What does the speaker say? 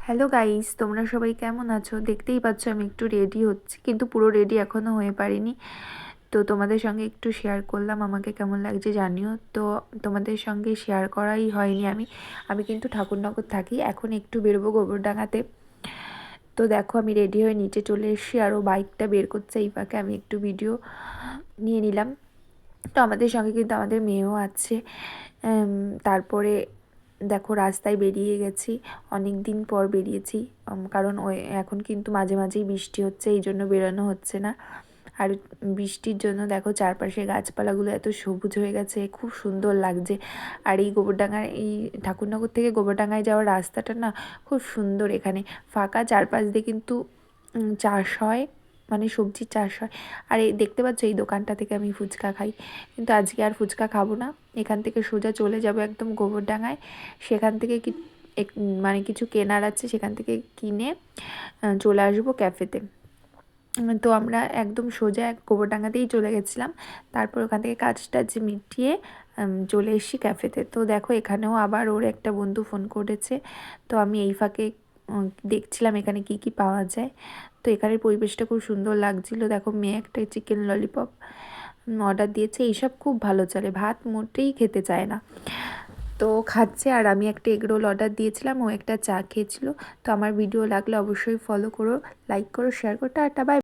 Hello guys, তোমরা সবাই কেমন আছো? দেখতেই পাচ্ছ আমি একটু রেডি হচ্ছি, কিন্তু পুরো রেডি এখনও হয়ে পারিনি। তো তোমাদের সঙ্গে একটু শেয়ার করলাম আমাকে কেমন লাগছে জানিও। তো তোমাদের সঙ্গে শেয়ার করাই হয়নি। আমি কিন্তু ঠাকুরনগর থাকি, এখন একটু বেরোবো গোবরডাঙ্গাতে। তো দেখো আমি রেডি হয়ে নিচে চলে এসেছি, আরও বাইকটা বের করছে এই ফাঁকে আমি একটু ভিডিও নিয়ে নিলাম। তো আমাদের সঙ্গে কিন্তু আমাদের মেয়েও আছে। তারপরে দেখো রাস্তায় বেরিয়ে গেছি, অনেক দিন পর বেরিয়েছি, কারণ ওই এখন কিন্তু মাঝে মাঝেই বৃষ্টি হচ্ছে, এই জন্য বেরোনো হচ্ছে না। আর বৃষ্টির জন্য দেখো চারপাশে গাছপালাগুলো এত সবুজ হয়ে গেছে, খুব সুন্দর লাগছে। আর এই গোবরডাঙ্গার এই ঠাকুরনগর থেকে গোবরডাঙ্গায় যাওয়ার রাস্তাটা না খুব সুন্দর, এখানে ফাঁকা, চারপাশ দিয়ে কিন্তু চাষ হয়, মানে সবজির চাষ হয়। আর এই দেখতে পাচ্ছ এই দোকানটা থেকে আমি ফুচকা খাই, কিন্তু আজকে আর ফুচকা খাবো না। এখান থেকে সোজা চলে যাব একদম গোবরডাঙ্গায়। সেখান থেকে মানে কিছু কেনার আছে, সেখান থেকে কিনে চলে আসবো ক্যাফেতে। তো আমরা একদম সোজা গোবরডাঙ্গাতেই চলে গেছিলাম। তারপর ওখান থেকে কাজ টাজ মিটিয়ে চলে এসেছি ক্যাফেতে। তো দেখো এখানেও আবার ওর একটা বন্ধু ফোন করেছে, তো আমি এই ফাঁকে দেখছিলাম এখানে কি কি পাওয়া যায়। তো এখানের পরিবেশটা খুব সুন্দর লাগছিল। দেখো মেয়ে একটা চিকেন ললিপপ অর্ডার দিয়েছে, এইসব খুব ভালো চলে, ভাত মোটেই খেতে চায় না, তো খাচ্ছে। আর আমি একটা এগ রোল অর্ডার দিয়েছিলাম, ও একটা চা খেয়েছিল। তো আমার ভিডিও লাগলে অবশ্যই ফলো করো, লাইক করো, শেয়ার করো। Tata, by.